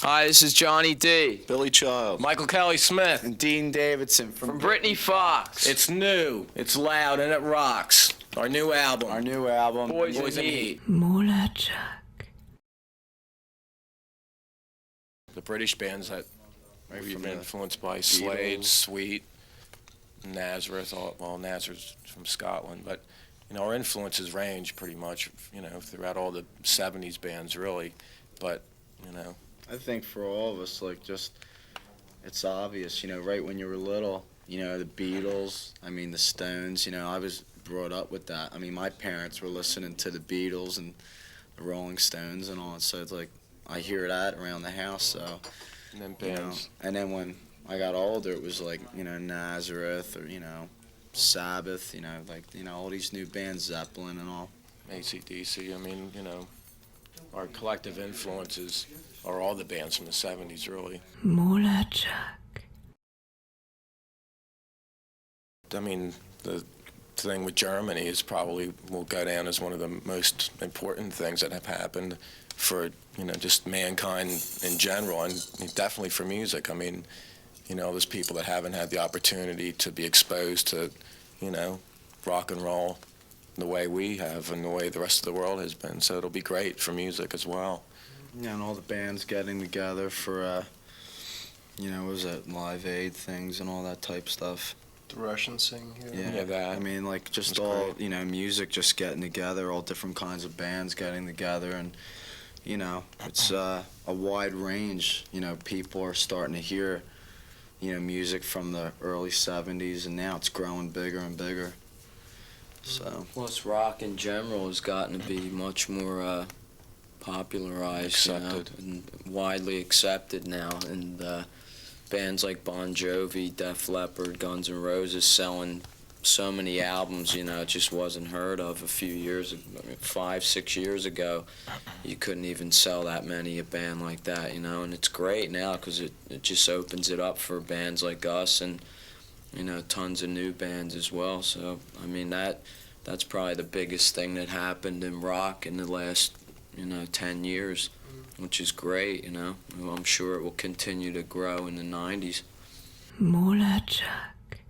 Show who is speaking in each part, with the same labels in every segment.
Speaker 1: Hi, this is Johnny Dee.
Speaker 2: Billy Child.
Speaker 3: Michael Kelly Smith.
Speaker 2: And Dean Davidson
Speaker 1: From Britny Fox.
Speaker 3: It's new, it's loud, and it rocks. Our new album.
Speaker 1: Boys
Speaker 3: Boys
Speaker 1: in
Speaker 3: in
Speaker 1: Heat.
Speaker 3: Heat.
Speaker 4: Mola Jack.
Speaker 3: The British bands that we've been influenced by:
Speaker 2: Beatles.
Speaker 3: Slade, Sweet, Nazareth. Nazareth's from Scotland, but our influences range pretty much, throughout all the '70s bands, really. But
Speaker 2: I think for all of us, it's obvious, right when you were little, the Beatles, the Stones, I was brought up with that. My parents were listening to the Beatles and the Rolling Stones and all, so it's like, I hear that around the house, so,
Speaker 3: and then bands.
Speaker 2: And then when I got older, it was like, Nazareth or, Sabbath, all these new bands, Zeppelin and all.
Speaker 3: AC/DC. Our collective influences are all the bands from the '70s, really.
Speaker 4: Mola Jack.
Speaker 3: The thing with Germany is probably will go down as one of the most important things that have happened for, just mankind in general, and definitely for music. There's people that haven't had the opportunity to be exposed to, rock and roll the way we have and the way the rest of the world has been. So it'll be great for music as well.
Speaker 2: Yeah, and all the bands getting together for, what was it, Live Aid things and all that type stuff.
Speaker 5: The Russians sing here.
Speaker 3: Yeah, that.
Speaker 2: Just
Speaker 3: That's
Speaker 2: all,
Speaker 3: great.
Speaker 2: Music just getting together, all different kinds of bands getting together, and, it's a wide range. People are starting to hear, music from the early '70s, and now it's growing bigger and bigger. So.
Speaker 1: Plus, rock in general has gotten to be much more popularized,
Speaker 3: Accepted.
Speaker 1: and widely accepted now. And bands like Bon Jovi, Def Leppard, Guns N' Roses selling so many albums, it just wasn't heard of a few years ago. 5-6 years ago, you couldn't even sell that many a band like that, and it's great now because it just opens it up for bands like us and, tons of new bands as well. So, that's probably the biggest thing that happened in rock in the last, 10 years, which is great, I'm sure it will continue to grow in the '90s.
Speaker 4: Mola Jack.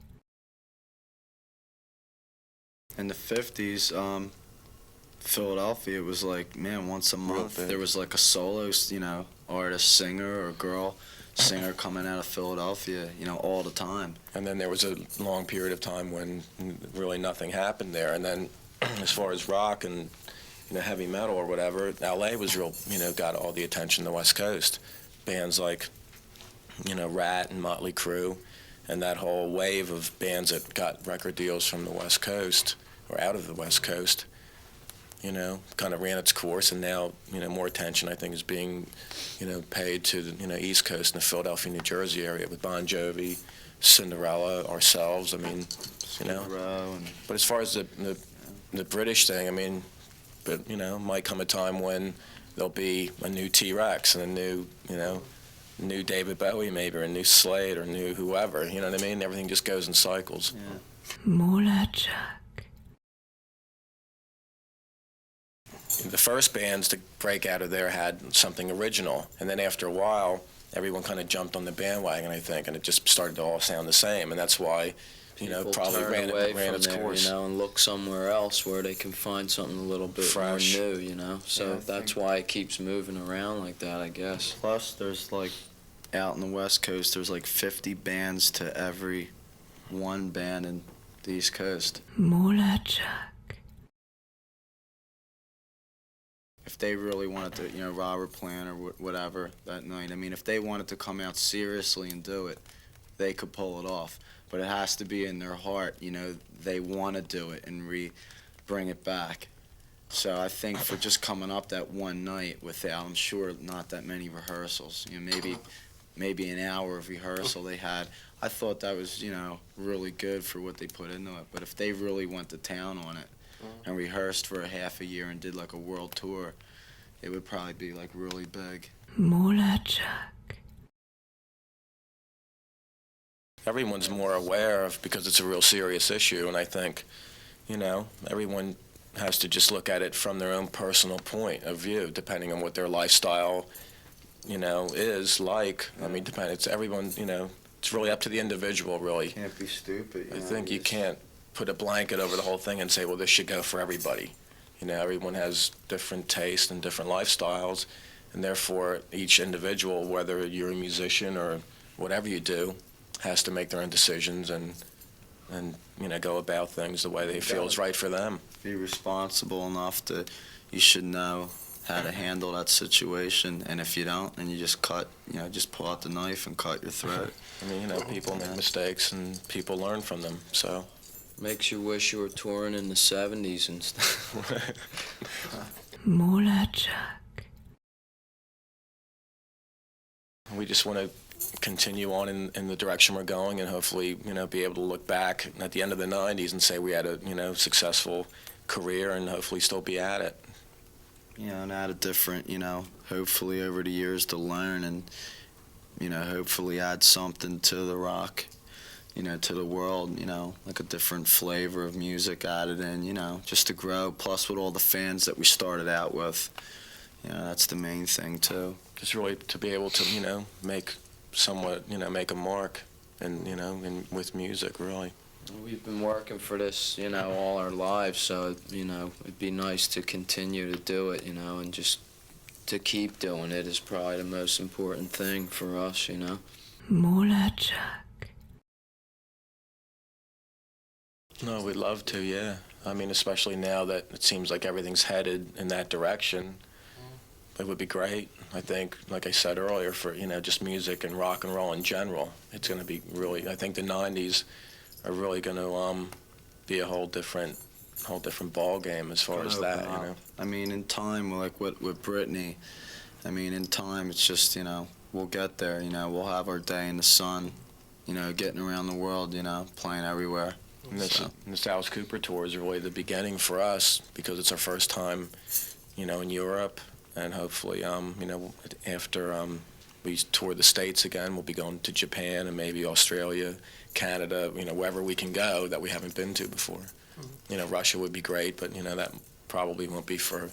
Speaker 2: In the '50s, Philadelphia, it was like, man, once a month
Speaker 3: big.
Speaker 2: there was like a solo, artist, singer or girl singer coming out of Philadelphia, all the time.
Speaker 3: And then there was a long period of time when really nothing happened there. And then as far as rock and heavy metal or whatever, LA was real, got all the attention on the West Coast. Bands like, Rat and Motley Crue, and that whole wave of bands that got record deals from the West Coast or out of the West Coast, kind of ran its course, and now, more attention, I think, is being, paid to the, East Coast and the Philadelphia, New Jersey area with Bon Jovi, Cinderella, ourselves. But as far as the British thing, might come a time when there'll be a new T-Rex and a new David Bowie maybe, or a new Slade or new whoever, Everything just goes in cycles.
Speaker 2: Yeah.
Speaker 4: Mola Jack.
Speaker 3: The first bands to break out of there had something original, and then after a while, everyone kind of jumped on the bandwagon, I think, and it just started to all sound the same, and that's why,
Speaker 1: People
Speaker 3: probably
Speaker 1: turn away
Speaker 3: ran
Speaker 1: from
Speaker 3: its
Speaker 1: there,
Speaker 3: course.
Speaker 1: and look somewhere else where they can find something a little bit
Speaker 3: Fresh.
Speaker 1: more new, So
Speaker 2: Yeah, I
Speaker 1: that's
Speaker 2: think-
Speaker 1: why it keeps moving around like that, I guess.
Speaker 2: Plus, there's out in the West Coast, there's 50 bands to every one band in the East Coast.
Speaker 4: Mola Jack.
Speaker 2: If they really wanted to, Robert Plant or whatever that night, if they wanted to come out seriously and do it, they could pull it off. But it has to be in their heart, they want to do it and bring it back. So I think for just coming up that one night without, I'm sure, not that many rehearsals, maybe an hour of rehearsal they had, I thought that was, really good for what they put into it. But if they really went to town on it and rehearsed for a half a year and did a world tour, it would probably be really big.
Speaker 4: Mola Jack.
Speaker 3: Everyone's more aware of, because it's a real serious issue, and I think, everyone has to just look at it from their own personal point of view, depending on what their lifestyle is like. I mean, it's everyone, it's really up to the individual, really.
Speaker 2: Can't be stupid.
Speaker 3: I think you can't put a blanket over the whole thing and say, well, this should go for everybody. Everyone has different tastes and different lifestyles, and therefore each individual, whether you're a musician or whatever you do, has to make their own decisions and go about things the way they feel is right for them.
Speaker 2: Be responsible enough you should know how to handle that situation, and if you don't, then you just just pull out the knife and cut your throat.
Speaker 3: I mean, people make mistakes and people learn from them, so.
Speaker 1: Makes you wish you were touring in the 70s and stuff.
Speaker 4: Molajak.
Speaker 3: We just want to continue on in the direction we're going, and hopefully, be able to look back at the end of the 90s and say we had a, successful career, and hopefully still be at it.
Speaker 2: And add a different, hopefully over the years to learn, and, hopefully add something to the rock, to the world, like a different flavor of music added in, just to grow, plus with all the fans that we started out with. That's the main thing, too.
Speaker 3: Just really to be able to, make somewhat, make a mark, and, with music, really.
Speaker 1: We've been working for this, all our lives, so, it'd be nice to continue to do it, and just to keep doing it is probably the most important thing for us,
Speaker 4: Molajak.
Speaker 3: No, we'd love to, yeah. I mean, especially now that it seems like everything's headed in that direction. It would be great, I think, like I said earlier, for, just music and rock and roll in general. It's going to be really, I think the 90s are really going to be a whole different ball game as far as that,
Speaker 2: I mean, in time, like with Britney, I mean, in time, it's just, we'll get there, we'll have our day in the sun, getting around the world, playing everywhere.
Speaker 3: And the Alice Cooper tour is really the beginning for us, because it's our first time, in Europe, and hopefully, after we tour the States again, we'll be going to Japan and maybe Australia, Canada, wherever we can go that we haven't been to before. Russia would be great, but, that probably won't be for,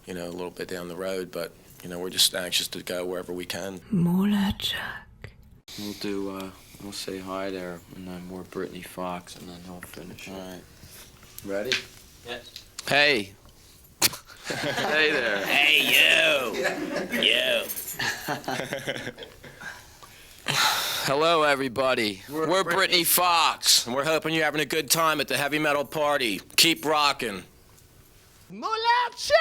Speaker 3: a little bit down the road, but, we're just anxious to go wherever we can.
Speaker 4: Molajak.
Speaker 1: We'll say hi there, and then we're Britny Fox, and then he'll finish.
Speaker 2: All right.
Speaker 1: Ready?
Speaker 6: Yes.
Speaker 1: Hey! Hey there.
Speaker 6: Hey, you!
Speaker 1: Hello, everybody. We're Britny Fox, and we're hoping you're having a good time at the heavy metal party. Keep rocking.
Speaker 6: Mulacha!